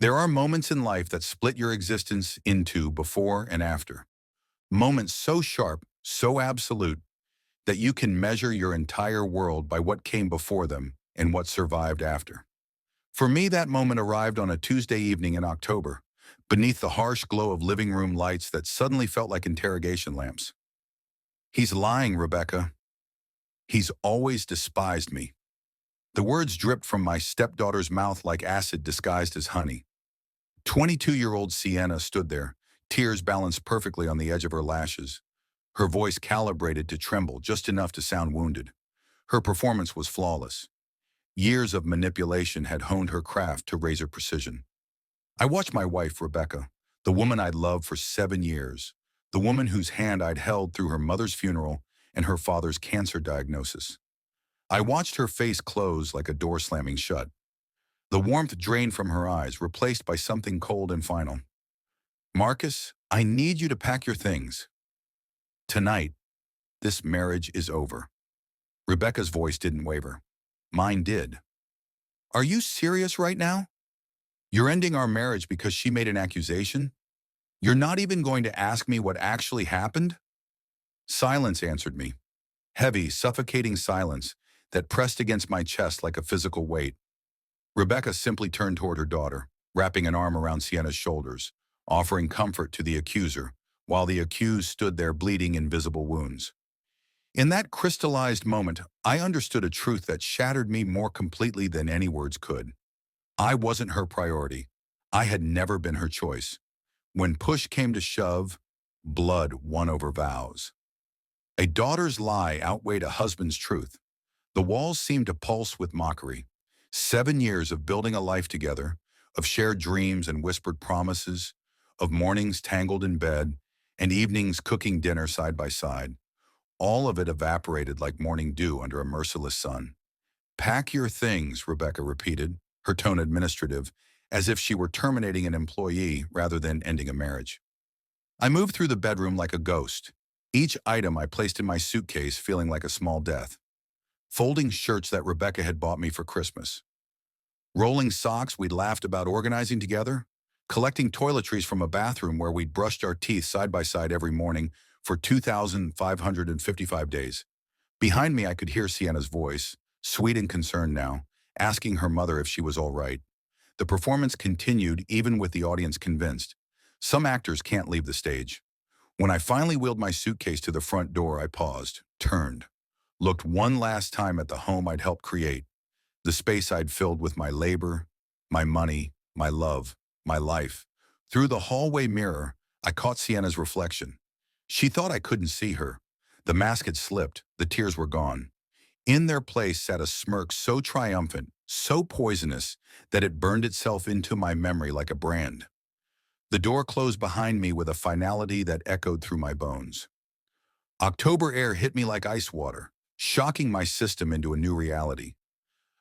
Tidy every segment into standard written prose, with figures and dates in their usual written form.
There are moments in life that split your existence into before and after. Moments so sharp, so absolute, that you can measure your entire world by what came before them and what survived after. For me, that moment arrived on a Tuesday evening in October, beneath the harsh glow of living room lights that suddenly felt like interrogation lamps. "He's lying, Rebecca. He's always despised me." The words dripped from my stepdaughter's mouth like acid disguised as honey. 22-year-old Sienna stood there, tears balanced perfectly on the edge of her lashes, her voice calibrated to tremble just enough to sound wounded. Her performance was flawless. Years of manipulation had honed her craft to razor precision. I watched my wife, Rebecca, the woman I'd loved for 7 years, the woman whose hand I'd held through her mother's funeral and her father's cancer diagnosis. I watched her face close like a door slamming shut, the warmth drained from her eyes, replaced by something cold and final. "Marcus, I need you to pack your things. Tonight, this marriage is over." Rebecca's voice didn't waver. Mine did. "Are you serious right now? You're ending our marriage because she made an accusation? You're not even going to ask me what actually happened?" Silence answered me. Heavy, suffocating silence that pressed against my chest like a physical weight. Rebecca simply turned toward her daughter, wrapping an arm around Sienna's shoulders, offering comfort to the accuser, while the accused stood there bleeding invisible wounds. In that crystallized moment, I understood a truth that shattered me more completely than any words could. I wasn't her priority. I had never been her choice. When push came to shove, blood won over vows. A daughter's lie outweighed a husband's truth. The walls seemed to pulse with mockery. 7 years of building a life together, of shared dreams and whispered promises, of mornings tangled in bed, and evenings cooking dinner side by side. All of it evaporated like morning dew under a merciless sun. "Pack your things," Rebecca repeated, her tone administrative, as if she were terminating an employee rather than ending a marriage. I moved through the bedroom like a ghost, each item I placed in my suitcase feeling like a small death. Folding shirts that Rebecca had bought me for Christmas. Rolling socks we'd laughed about organizing together. Collecting toiletries from a bathroom where we'd brushed our teeth side by side every morning for 2,555 days. Behind me, I could hear Sienna's voice, sweet and concerned now, asking her mother if she was all right. The performance continued even with the audience convinced. Some actors can't leave the stage. When I finally wheeled my suitcase to the front door, I paused, turned, looked one last time at the home I'd helped create, the space I'd filled with my labor, my money, my love, my life. Through the hallway mirror, I caught Sienna's reflection. She thought I couldn't see her. The mask had slipped, the tears were gone. In their place sat a smirk so triumphant, so poisonous, that it burned itself into my memory like a brand. The door closed behind me with a finality that echoed through my bones. October air hit me like ice water, shocking my system into a new reality.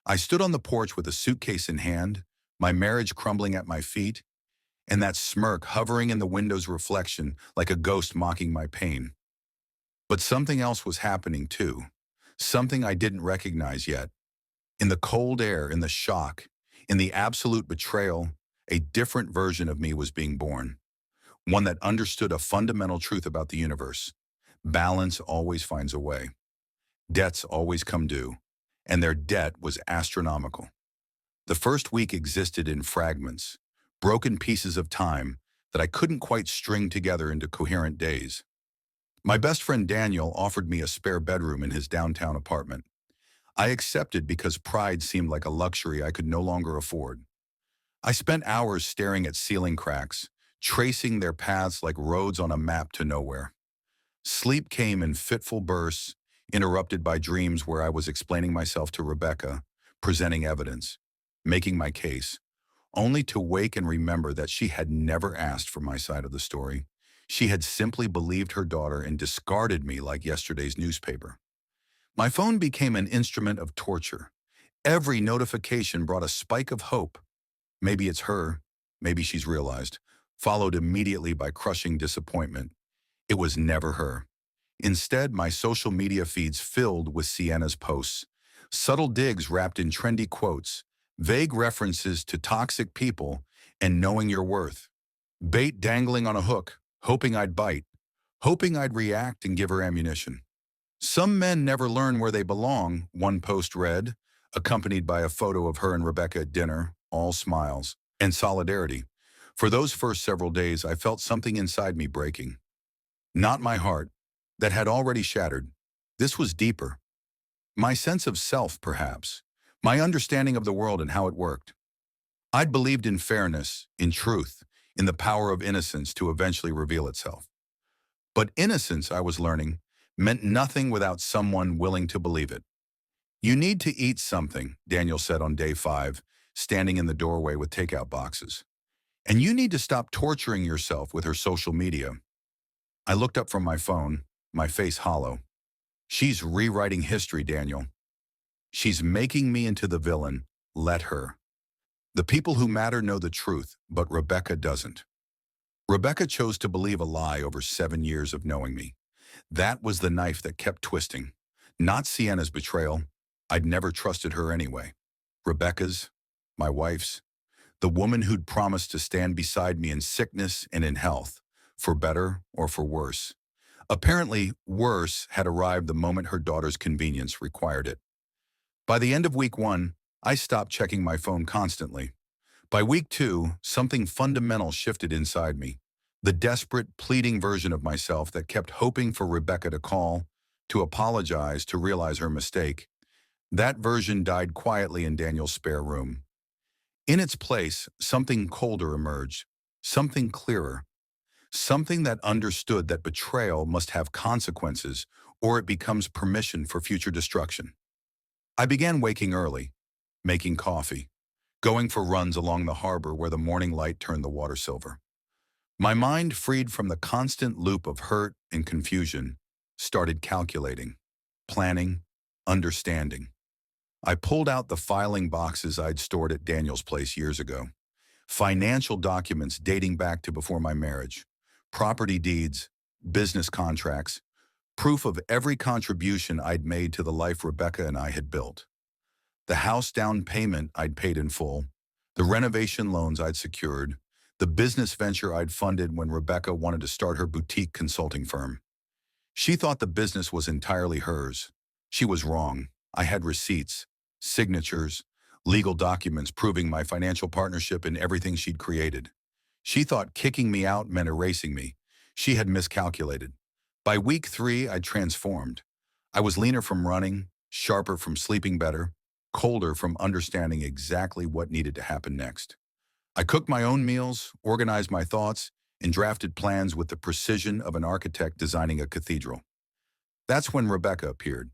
I stood on the porch with a suitcase in hand, my marriage crumbling at my feet, and that smirk hovering in the window's reflection like a ghost mocking my pain. But something else was happening too, something I didn't recognize yet. In the cold air, in the shock, in the absolute betrayal, a different version of me was being born, one that understood a fundamental truth about the universe. Balance always finds a way. Debts always come due, and their debt was astronomical. The first week existed in fragments, broken pieces of time that I couldn't quite string together into coherent days. My best friend Daniel offered me a spare bedroom in his downtown apartment. I accepted because pride seemed like a luxury I could no longer afford. I spent hours staring at ceiling cracks, tracing their paths like roads on a map to nowhere. Sleep came in fitful bursts, interrupted by dreams where I was explaining myself to Rebecca, presenting evidence, making my case, only to wake and remember that she had never asked for my side of the story. She had simply believed her daughter and discarded me like yesterday's newspaper. My phone became an instrument of torture. Every notification brought a spike of hope. Maybe it's her, maybe she's realized, followed immediately by crushing disappointment. It was never her. Instead, my social media feeds filled with Sienna's posts, subtle digs wrapped in trendy quotes, vague references to toxic people, and knowing your worth. Bait dangling on a hook, hoping I'd bite, hoping I'd react and give her ammunition. Some men never learn where they belong, one post read, accompanied by a photo of her and Rebecca at dinner, all smiles and solidarity. For those first several days, I felt something inside me breaking. Not my heart, that had already shattered. This was deeper. My sense of self, perhaps. My understanding of the world and how it worked. I'd believed in fairness, in truth, in the power of innocence to eventually reveal itself. But innocence, I was learning, meant nothing without someone willing to believe it. You need to eat something, Daniel said on day 5, standing in the doorway with takeout boxes. And you need to stop torturing yourself with her social media. I looked up from my phone, my face hollow. She's rewriting history, Daniel. She's making me into the villain. Let her. The people who matter know the truth, but Rebecca doesn't. Rebecca chose to believe a lie over 7 years of knowing me. That was the knife that kept twisting. Not Sienna's betrayal. I'd never trusted her anyway. Rebecca's, my wife's, the woman who'd promised to stand beside me in sickness and in health, for better or for worse. Apparently, worse had arrived the moment her daughter's convenience required it. By the end of week 1, I stopped checking my phone constantly. By week 2, something fundamental shifted inside me. The desperate, pleading version of myself that kept hoping for Rebecca to call, to apologize, to realize her mistake. That version died quietly in Daniel's spare room. In its place, something colder emerged, something clearer, something that understood that betrayal must have consequences or it becomes permission for future destruction. I began waking early, making coffee, going for runs along the harbor where the morning light turned the water silver. My mind, freed from the constant loop of hurt and confusion, started calculating, planning, understanding. I pulled out the filing boxes I'd stored at Daniel's place years ago. Financial documents dating back to before my marriage, property deeds, business contracts, proof of every contribution I'd made to the life Rebecca and I had built. The house down payment I'd paid in full, the renovation loans I'd secured, the business venture I'd funded when Rebecca wanted to start her boutique consulting firm. She thought the business was entirely hers. She was wrong. I had receipts, signatures, legal documents proving my financial partnership in everything she'd created. She thought kicking me out meant erasing me. She had miscalculated. By week 3, I'd transformed. I was leaner from running, sharper from sleeping better, colder from understanding exactly what needed to happen next. I cooked my own meals, organized my thoughts, and drafted plans with the precision of an architect designing a cathedral. That's when Rebecca appeared.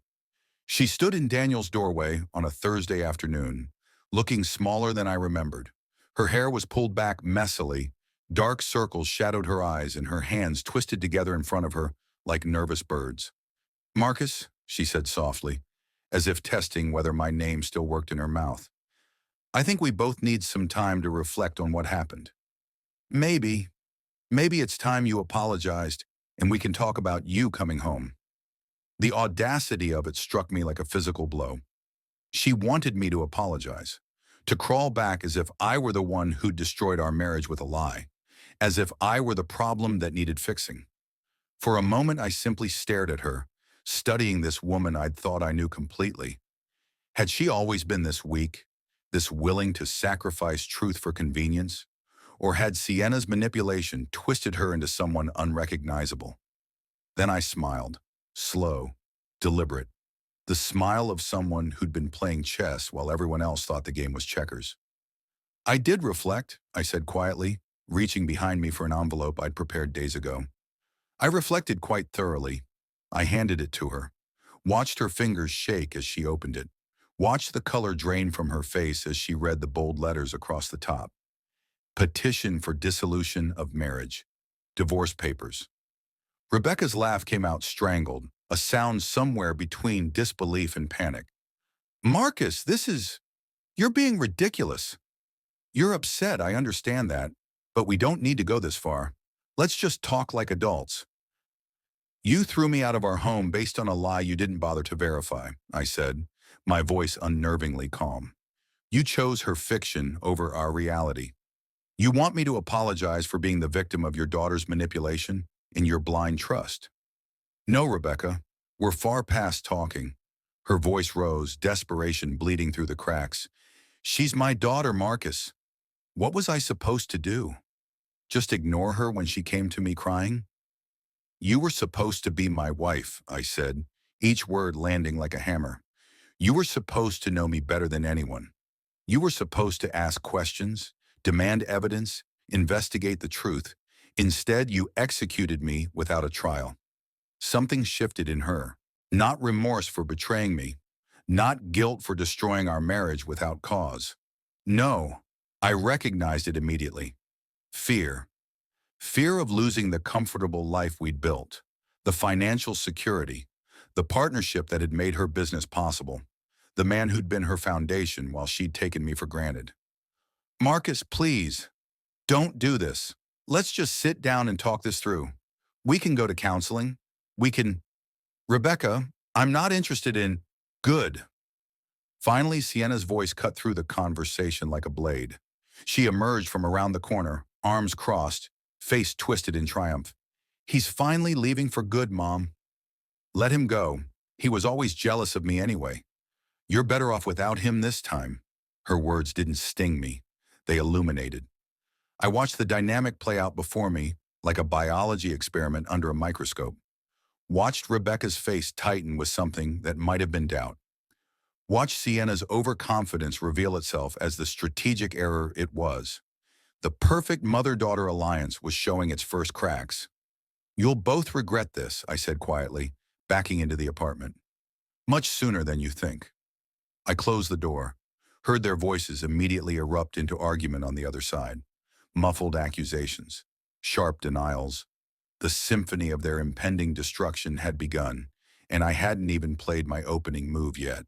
She stood in Daniel's doorway on a Thursday afternoon, looking smaller than I remembered. Her hair was pulled back messily, dark circles shadowed her eyes, and her hands twisted together in front of her like nervous birds. "Marcus," she said softly, as if testing whether my name still worked in her mouth. "I think we both need some time to reflect on what happened. Maybe, maybe it's time you apologized and we can talk about you coming home." The audacity of it struck me like a physical blow. She wanted me to apologize, to crawl back as if I were the one who'd destroyed our marriage with a lie, as if I were the problem that needed fixing. For a moment, I simply stared at her, studying this woman I'd thought I knew completely. Had she always been this weak, this willing to sacrifice truth for convenience? Or had Sienna's manipulation twisted her into someone unrecognizable? Then I smiled, slow, deliberate, the smile of someone who'd been playing chess while everyone else thought the game was checkers. "I did reflect," I said quietly, reaching behind me for an envelope I'd prepared days ago. I reflected quite thoroughly. I handed it to her, watched her fingers shake as she opened it, watched the color drain from her face as she read the bold letters across the top. Petition for dissolution of marriage. Divorce papers. Rebecca's laugh came out strangled, a sound somewhere between disbelief and panic. "Marcus, you're being ridiculous. You're upset, I understand that, but we don't need to go this far. Let's just talk like adults." "You threw me out of our home based on a lie you didn't bother to verify," I said, my voice unnervingly calm. "You chose her fiction over our reality." You want me to apologize for being the victim of your daughter's manipulation and your blind trust? No, Rebecca, we're far past talking. Her voice rose, desperation bleeding through the cracks. She's my daughter, Marcus. What was I supposed to do? Just ignore her when she came to me crying? You were supposed to be my wife, I said, each word landing like a hammer. You were supposed to know me better than anyone. You were supposed to ask questions, demand evidence, investigate the truth. Instead, you executed me without a trial. Something shifted in her. Not remorse for betraying me. Not guilt for destroying our marriage without cause. No, I recognized it immediately. Fear. Fear of losing the comfortable life we'd built, the financial security, the partnership that had made her business possible, the man who'd been her foundation while she'd taken me for granted. Marcus, please, don't do this. Let's just sit down and talk this through. We can go to counseling. We can... Rebecca, I'm not interested in... Good. Finally, Sienna's voice cut through the conversation like a blade. She emerged from around the corner, arms crossed, face twisted in triumph. He's finally leaving for good, Mom. Let him go. He was always jealous of me anyway. You're better off without him this time. Her words didn't sting me. They illuminated. I watched the dynamic play out before me, like a biology experiment under a microscope. Watched Rebecca's face tighten with something that might have been doubt. Watched Sienna's overconfidence reveal itself as the strategic error it was. The perfect mother-daughter alliance was showing its first cracks. You'll both regret this, I said quietly, backing into the apartment. Much sooner than you think. I closed the door, heard their voices immediately erupt into argument on the other side. Muffled accusations, sharp denials. The symphony of their impending destruction had begun, and I hadn't even played my opening move yet.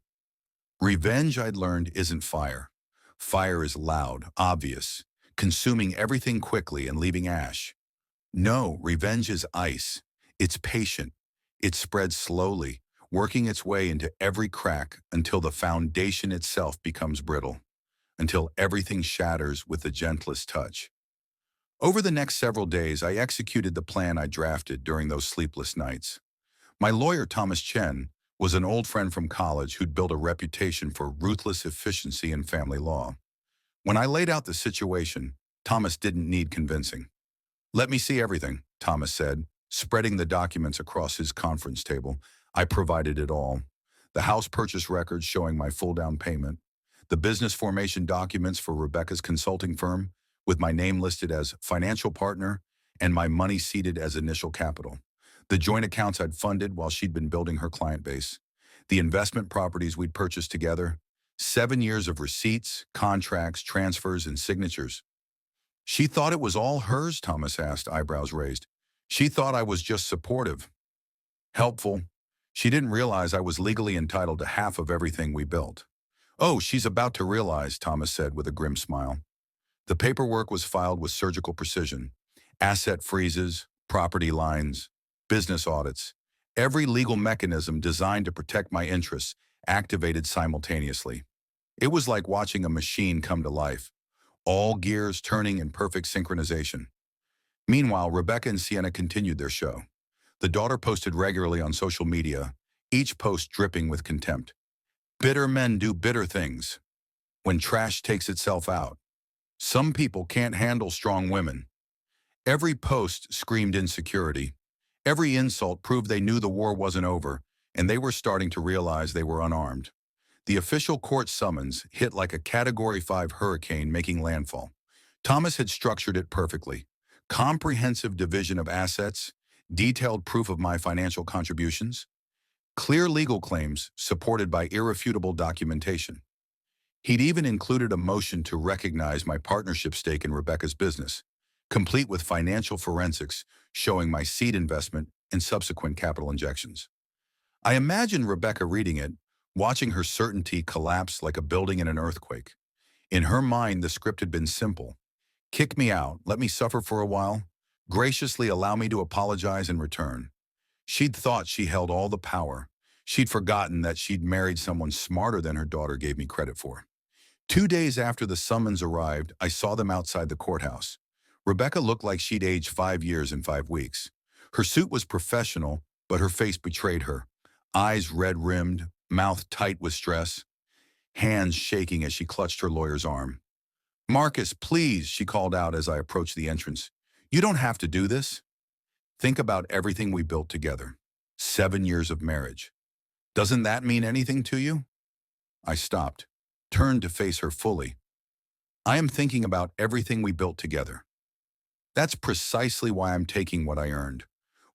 Revenge, I'd learned, isn't fire. Fire is loud, obvious, consuming everything quickly and leaving ash. No, revenge is ice. It's patient. It spreads slowly, working its way into every crack until the foundation itself becomes brittle, until everything shatters with the gentlest touch. Over the next several days, I executed the plan I drafted during those sleepless nights. My lawyer, Thomas Chen, was an old friend from college who'd built a reputation for ruthless efficiency in family law. When I laid out the situation, Thomas didn't need convincing. Let me see everything, Thomas said, spreading the documents across his conference table. I provided it all. The house purchase records showing my full down payment, the business formation documents for Rebecca's consulting firm, with my name listed as financial partner and my money seated as initial capital, the joint accounts I'd funded while she'd been building her client base, the investment properties we'd purchased together, 7 years of receipts, contracts, transfers, and signatures. She thought it was all hers, Thomas asked, eyebrows raised. She thought I was just supportive. Helpful. She didn't realize I was legally entitled to half of everything we built. Oh, she's about to realize, Thomas said with a grim smile. The paperwork was filed with surgical precision. Asset freezes, property lines, business audits. Every legal mechanism designed to protect my interests activated simultaneously. It was like watching a machine come to life, all gears turning in perfect synchronization. Meanwhile, Rebecca and Sienna continued their show. The daughter posted regularly on social media, each post dripping with contempt. Bitter men do bitter things. When trash takes itself out. Some people can't handle strong women. Every post screamed insecurity. Every insult proved they knew the war wasn't over, and they were starting to realize they were unarmed. The official court summons hit like a Category 5 hurricane making landfall. Thomas had structured it perfectly. Comprehensive division of assets, detailed proof of my financial contributions, clear legal claims supported by irrefutable documentation. He'd even included a motion to recognize my partnership stake in Rebecca's business, complete with financial forensics showing my seed investment and subsequent capital injections. I imagined Rebecca reading it, watching her certainty collapse like a building in an earthquake. In her mind, the script had been simple. Kick me out, let me suffer for a while, graciously allow me to apologize in return. She'd thought she held all the power. She'd forgotten that she'd married someone smarter than her daughter gave me credit for. 2 days after the summons arrived, I saw them outside the courthouse. Rebecca looked like she'd aged 5 years in 5 weeks. Her suit was professional, but her face betrayed her. Eyes red-rimmed, mouth tight with stress, hands shaking as she clutched her lawyer's arm. "Marcus, please," she called out as I approached the entrance. "You don't have to do this. Think about everything we built together. 7 years of marriage. Doesn't that mean anything to you?" I stopped, turned to face her fully. "I am thinking about everything we built together. That's precisely why I'm taking what I earned,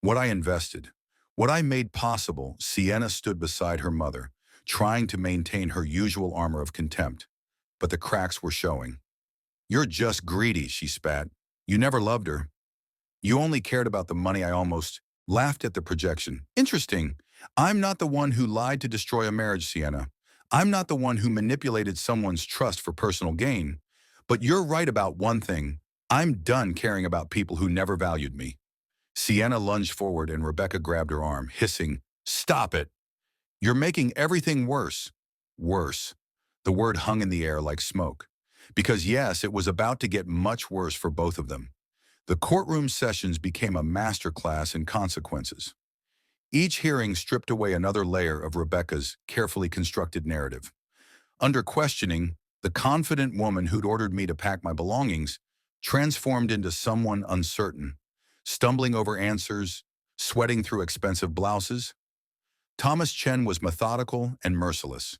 what I invested, what I made possible." Sienna stood beside her mother, trying to maintain her usual armor of contempt, but the cracks were showing. "You're just greedy," she spat. "You never loved her. You only cared about the money." I almost laughed at the projection. "Interesting. I'm not the one who lied to destroy a marriage, Sienna. I'm not the one who manipulated someone's trust for personal gain. But you're right about one thing. I'm done caring about people who never valued me." Sienna lunged forward and Rebecca grabbed her arm, hissing, "Stop it. You're making everything worse." Worse. The word hung in the air like smoke. Because yes, it was about to get much worse for both of them. The courtroom sessions became a masterclass in consequences. Each hearing stripped away another layer of Rebecca's carefully constructed narrative. Under questioning, the confident woman who'd ordered me to pack my belongings transformed into someone uncertain, stumbling over answers, sweating through expensive blouses. Thomas Chen was methodical and merciless.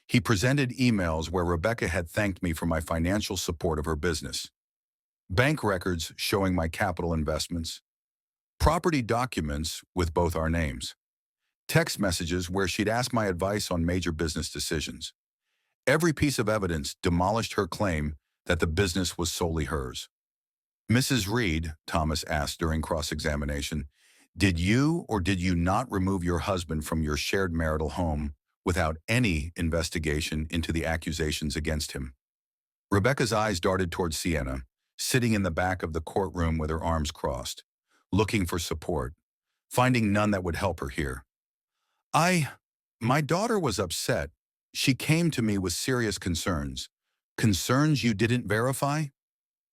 He presented emails where Rebecca had thanked me for my financial support of her business, bank records showing my capital investments, property documents with both our names, text messages where she'd asked my advice on major business decisions. Every piece of evidence demolished her claim that the business was solely hers. "Mrs. Reed," Thomas asked during cross-examination, "did you or did you not remove your husband from your shared marital home without any investigation into the accusations against him?" Rebecca's eyes darted toward Sienna, sitting in the back of the courtroom with her arms crossed, looking for support, finding none that would help her here. My daughter was upset. She came to me with serious concerns." "Concerns you didn't verify?"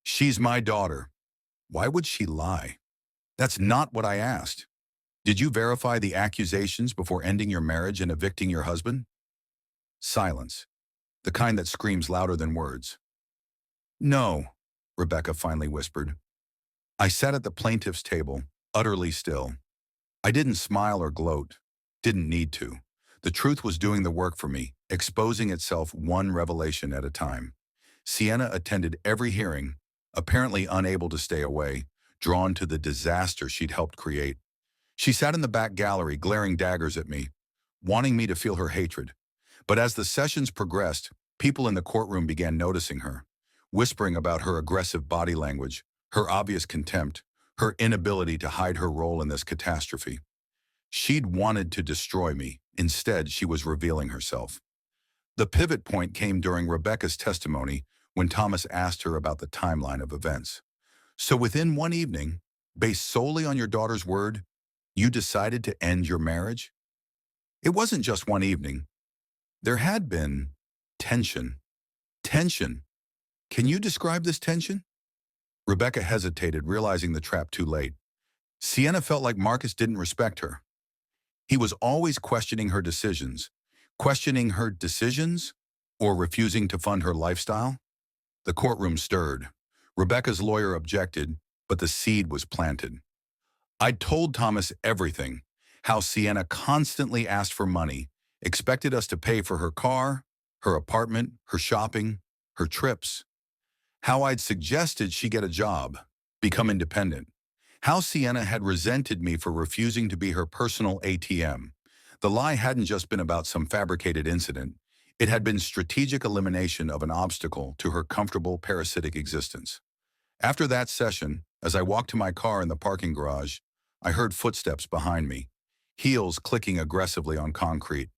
"She's my daughter. Why would she lie?" "That's not what I asked. Did you verify the accusations before ending your marriage and evicting your husband?" Silence, the kind that screams louder than words. "No," Rebecca finally whispered. I sat at the plaintiff's table, utterly still. I didn't smile or gloat. Didn't need to. The truth was doing the work for me, exposing itself one revelation at a time. Sienna attended every hearing, apparently unable to stay away, drawn to the disaster she'd helped create. She sat in the back gallery, glaring daggers at me, wanting me to feel her hatred. But as the sessions progressed, people in the courtroom began noticing her, whispering about her aggressive body language, her obvious contempt, her inability to hide her role in this catastrophe. She'd wanted to destroy me. Instead, she was revealing herself. The pivot point came during Rebecca's testimony when Thomas asked her about the timeline of events. "So within one evening, based solely on your daughter's word, you decided to end your marriage?" It wasn't just one evening. There had been tension. Tension. Can you describe this tension? Rebecca hesitated, realizing the trap too late. Sienna felt like Marcus didn't respect her. He was always questioning her decisions. Questioning her decisions? Or refusing to fund her lifestyle? The courtroom stirred. Rebecca's lawyer objected, but the seed was planted. I'd told Thomas everything, how Sienna constantly asked for money, expected us to pay for her car, her apartment, her shopping, her trips. How I'd suggested she get a job, become independent. How Sienna had resented me for refusing to be her personal ATM. The lie hadn't just been about some fabricated incident. It had been strategic elimination of an obstacle to her comfortable parasitic existence. After that session, as I walked to my car in the parking garage, I heard footsteps behind me, heels clicking aggressively on concrete.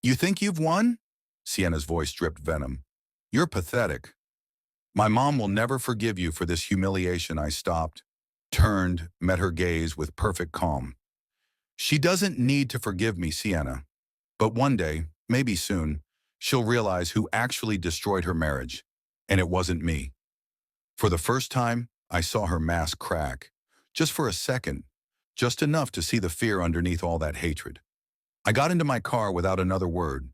"You think you've won?" Sienna's voice dripped venom. "You're pathetic. My mom will never forgive you for this humiliation." I stopped, turned, met her gaze with perfect calm. "She doesn't need to forgive me, Sienna. But one day, maybe soon, she'll realize who actually destroyed her marriage. And it wasn't me. For the first time, I saw her mask crack. Just for a second. Just enough to see the fear underneath all that hatred. I got into my car without another word,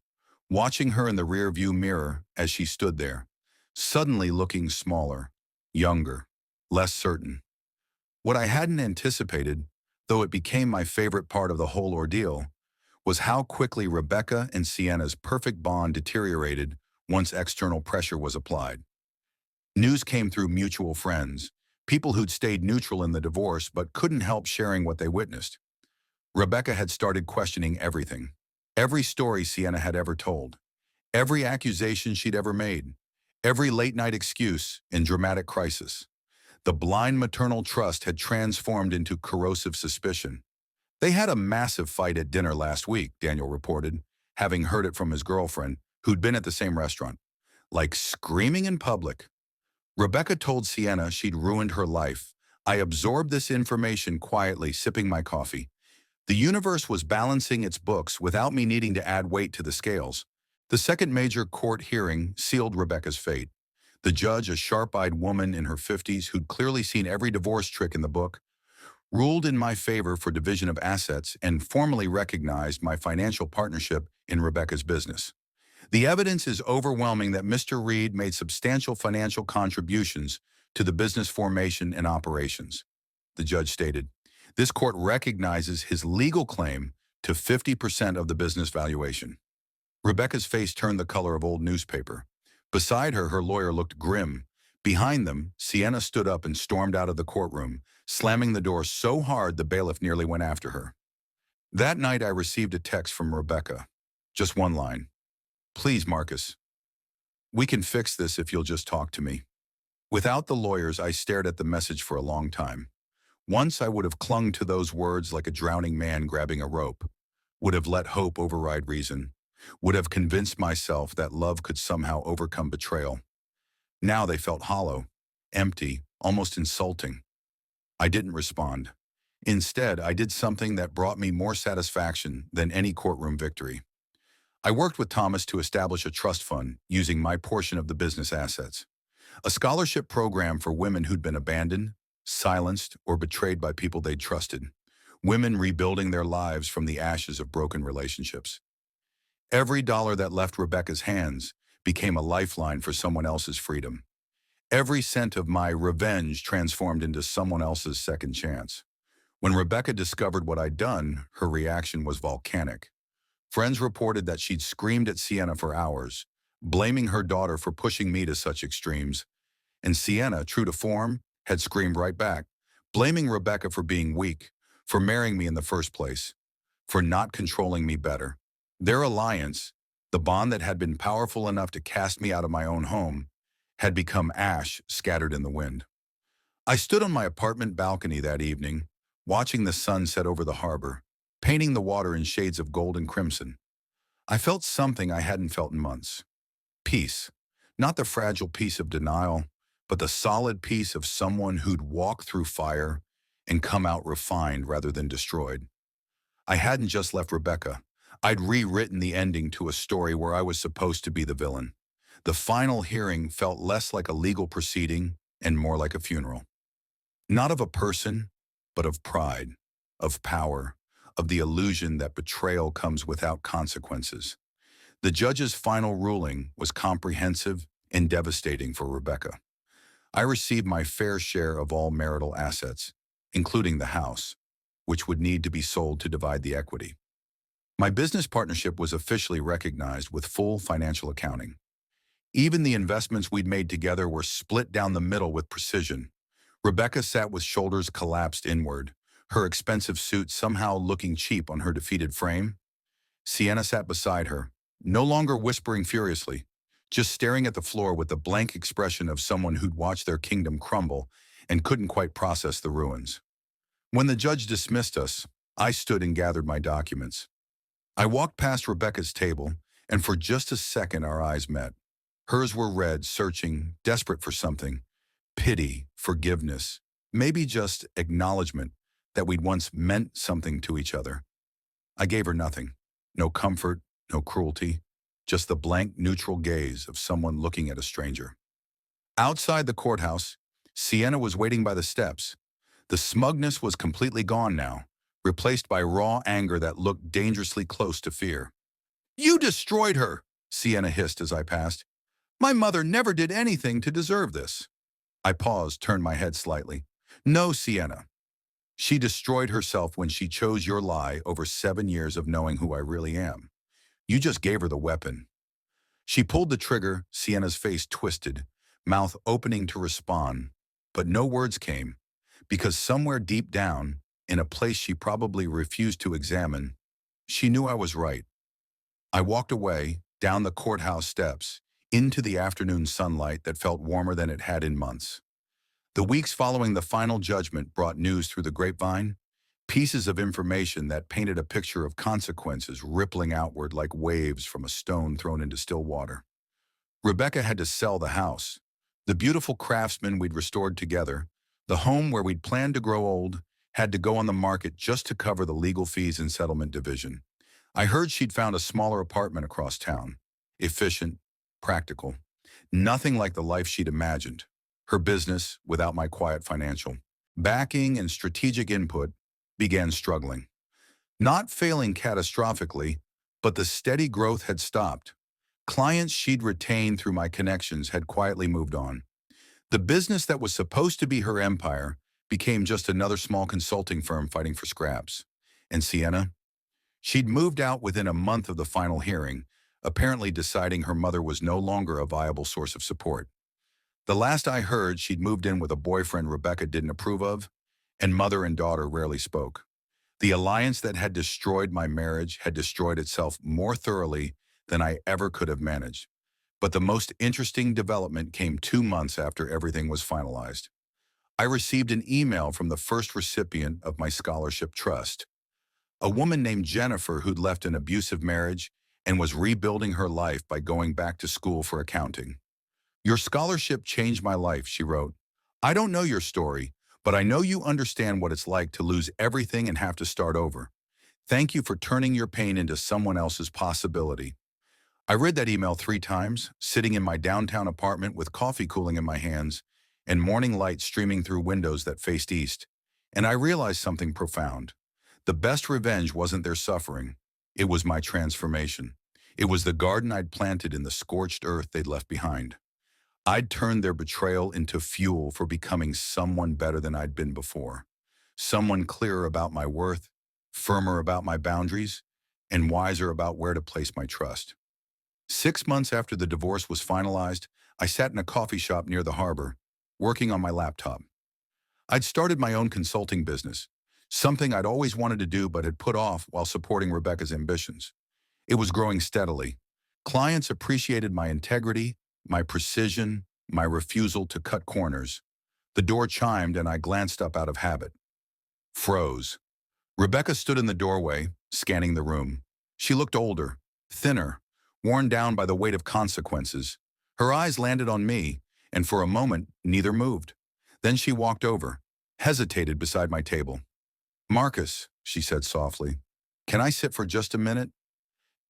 watching her in the rearview mirror as she stood there, suddenly looking smaller, younger, less certain. What I hadn't anticipated, though it became my favorite part of the whole ordeal, was how quickly Rebecca and Sienna's perfect bond deteriorated once external pressure was applied. News came through mutual friends, people who'd stayed neutral in the divorce but couldn't help sharing what they witnessed. Rebecca had started questioning everything. Every story Sienna had ever told. Every accusation she'd ever made. Every late-night excuse in dramatic crisis. The blind maternal trust had transformed into corrosive suspicion. They had a massive fight at dinner last week, Daniel reported, having heard it from his girlfriend, who'd been at the same restaurant. Like screaming in public. Rebecca told Sienna she'd ruined her life. I absorbed this information quietly, sipping my coffee. The universe was balancing its books without me needing to add weight to the scales. The second major court hearing sealed Rebecca's fate. The judge, a sharp-eyed woman in her 50s who'd clearly seen every divorce trick in the book, ruled in my favor for division of assets and formally recognized my financial partnership in Rebecca's business. The evidence is overwhelming that Mr. Reed made substantial financial contributions to the business formation and operations, the judge stated. This court recognizes his legal claim to 50% of the business valuation. Rebecca's face turned the color of old newspaper. Beside her, her lawyer looked grim. Behind them, Sienna stood up and stormed out of the courtroom, slamming the door so hard the bailiff nearly went after her. That night, I received a text from Rebecca. Just one line. Please, Marcus. We can fix this if you'll just talk to me. Without the lawyers, I stared at the message for a long time. Once I would have clung to those words like a drowning man grabbing a rope, would have let hope override reason, would have convinced myself that love could somehow overcome betrayal. Now they felt hollow, empty, almost insulting. I didn't respond. Instead, I did something that brought me more satisfaction than any courtroom victory. I worked with Thomas to establish a trust fund using my portion of the business assets, a scholarship program for women who'd been abandoned, silenced, or betrayed by people they'd trusted, women rebuilding their lives from the ashes of broken relationships. Every dollar that left Rebecca's hands became a lifeline for someone else's freedom. Every cent of my revenge transformed into someone else's second chance. When Rebecca discovered what I'd done, her reaction was volcanic. Friends reported that she'd screamed at Sienna for hours, blaming her daughter for pushing me to such extremes. And Sienna, true to form, had screamed right back, blaming Rebecca for being weak, for marrying me in the first place, for not controlling me better. Their alliance, the bond that had been powerful enough to cast me out of my own home, had become ash scattered in the wind. I stood on my apartment balcony that evening, watching the sun set over the harbor, painting the water in shades of gold and crimson. I felt something I hadn't felt in months. Peace. Not the fragile peace of denial, but the solid peace of someone who'd walked through fire and come out refined rather than destroyed. I hadn't just left Rebecca. I'd rewritten the ending to a story where I was supposed to be the villain. The final hearing felt less like a legal proceeding and more like a funeral. Not of a person, but of pride, of power, of the illusion that betrayal comes without consequences. The judge's final ruling was comprehensive and devastating for Rebecca. I received my fair share of all marital assets, including the house, which would need to be sold to divide the equity. My business partnership was officially recognized with full financial accounting. Even the investments we'd made together were split down the middle with precision. Rebecca sat with shoulders collapsed inward, her expensive suit somehow looking cheap on her defeated frame. Sienna sat beside her, no longer whispering furiously, just staring at the floor with the blank expression of someone who'd watched their kingdom crumble and couldn't quite process the ruins. When the judge dismissed us, I stood and gathered my documents. I walked past Rebecca's table, and for just a second our eyes met. Hers were red, searching, desperate for something. Pity, forgiveness, maybe just acknowledgement that we'd once meant something to each other. I gave her nothing. No comfort, no cruelty. just the blank, neutral gaze of someone looking at a stranger. Outside the courthouse, Sienna was waiting by the steps. The smugness was completely gone now, replaced by raw anger that looked dangerously close to fear. "You destroyed her," Sienna hissed as I passed. "My mother never did anything to deserve this." I paused, turned my head slightly. "No, Sienna. She destroyed herself when she chose your lie over 7 years of knowing who I really am. You just gave her the weapon." She pulled the trigger, Sienna's face twisted, mouth opening to respond, but no words came, because somewhere deep down, in a place she probably refused to examine, she knew I was right. I walked away, down the courthouse steps, into the afternoon sunlight that felt warmer than it had in months. The weeks following the final judgment brought news through the grapevine, pieces of information that painted a picture of consequences rippling outward like waves from a stone thrown into still water. Rebecca had to sell the house. The beautiful craftsman we'd restored together, the home where we'd planned to grow old, had to go on the market just to cover the legal fees and settlement division. I heard she'd found a smaller apartment across town. Efficient, practical. Nothing like the life she'd imagined. Her business, without my quiet financial backing and strategic input, began struggling. Not failing catastrophically, but the steady growth had stopped. Clients she'd retained through my connections had quietly moved on. The business that was supposed to be her empire became just another small consulting firm fighting for scraps. And Sienna? She'd moved out within a month of the final hearing, apparently deciding her mother was no longer a viable source of support. The last I heard, she'd moved in with a boyfriend Rebecca didn't approve of, and mother and daughter rarely spoke. The alliance that had destroyed my marriage had destroyed itself more thoroughly than I ever could have managed. But the most interesting development came 2 months after everything was finalized. I received an email from the first recipient of my scholarship trust, a woman named Jennifer who'd left an abusive marriage and was rebuilding her life by going back to school for accounting. "Your scholarship changed my life," she wrote. "I don't know your story, but I know you understand what it's like to lose everything and have to start over. Thank you for turning your pain into someone else's possibility." I read that email 3 times, sitting in my downtown apartment with coffee cooling in my hands and morning light streaming through windows that faced east, and I realized something profound. The best revenge wasn't their suffering. It was my transformation. It was the garden I'd planted in the scorched earth they'd left behind. I'd turned their betrayal into fuel for becoming someone better than I'd been before. Someone clearer about my worth, firmer about my boundaries, and wiser about where to place my trust. 6 months after the divorce was finalized, I sat in a coffee shop near the harbor, working on my laptop. I'd started my own consulting business, something I'd always wanted to do but had put off while supporting Rebecca's ambitions. It was growing steadily. Clients appreciated my integrity, my precision, my refusal to cut corners. The door chimed and I glanced up out of habit. Froze. Rebecca stood in the doorway, scanning the room. She looked older, thinner, worn down by the weight of consequences. Her eyes landed on me, and for a moment, neither moved. Then she walked over, hesitated beside my table. "Marcus," she said softly, "can I sit for just a minute?"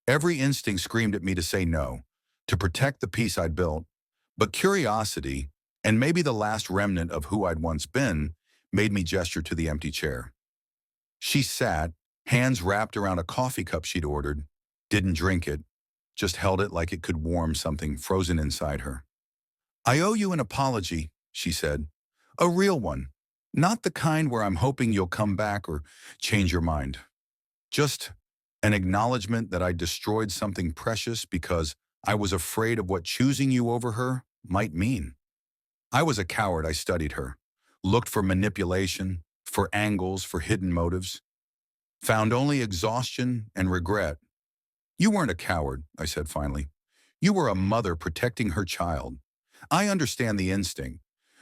Every instinct screamed at me to say no, to protect the peace I'd built, but curiosity, and maybe the last remnant of who I'd once been, made me gesture to the empty chair. She sat, hands wrapped around a coffee cup she'd ordered, didn't drink it, just held it like it could warm something frozen inside her. "I owe you an apology," she said. "A real one. Not the kind where I'm hoping you'll come back or change your mind. Just an acknowledgement that I destroyed something precious because I was afraid of what choosing you over her might mean. I was a coward." I studied her, looked for manipulation, for angles, for hidden motives, found only exhaustion and regret. "You weren't a coward," I said finally. "You were a mother protecting her child. I understand the instinct,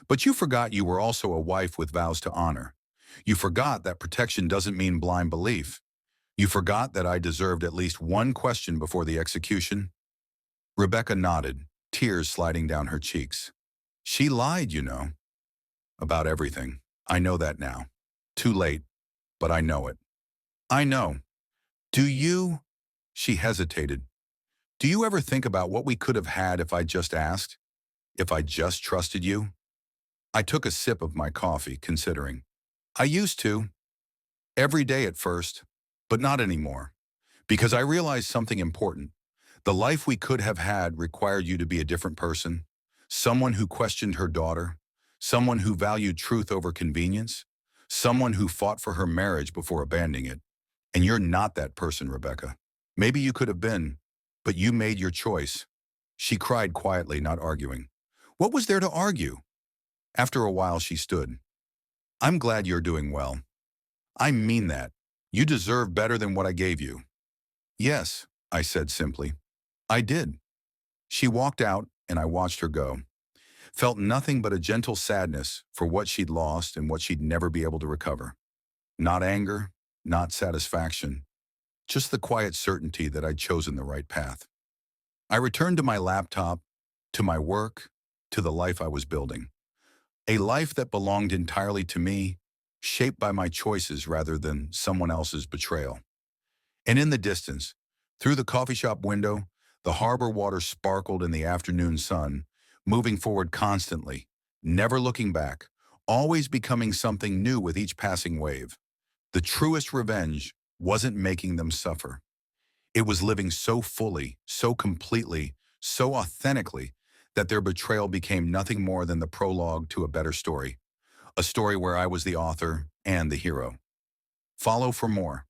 but you forgot you were also a wife with vows to honor. You forgot that protection doesn't mean blind belief. You forgot that I deserved at least one question before the execution." Rebecca nodded, tears sliding down her cheeks. "She lied, you know, about everything. I know that now. Too late, but I know it." "I know. Do you?" She hesitated. Do you ever think about what we could have had if I just asked? If I just trusted you? I took a sip of my coffee, considering. I used to, every day at first, but not anymore. Because I realized something important. The life we could have had required you to be a different person, someone who questioned her daughter, someone who valued truth over convenience, someone who fought for her marriage before abandoning it. And you're not that person, Rebecca. Maybe you could have been, but you made your choice. She cried quietly, not arguing. What was there to argue? After a while, she stood. I'm glad you're doing well. I mean that. You deserve better than what I gave you. Yes, I said simply. I did. She walked out, and I watched her go. Felt nothing but a gentle sadness for what she'd lost and what she'd never be able to recover. Not anger, not satisfaction, just the quiet certainty that I'd chosen the right path. I returned to my laptop, to my work, to the life I was building. A life that belonged entirely to me, shaped by my choices rather than someone else's betrayal. And in the distance, through the coffee shop window, the harbor water sparkled in the afternoon sun, moving forward constantly, never looking back, always becoming something new with each passing wave. The truest revenge wasn't making them suffer. It was living so fully, so completely, so authentically that their betrayal became nothing more than the prologue to a better story, a story where I was the author and the hero. Follow for more.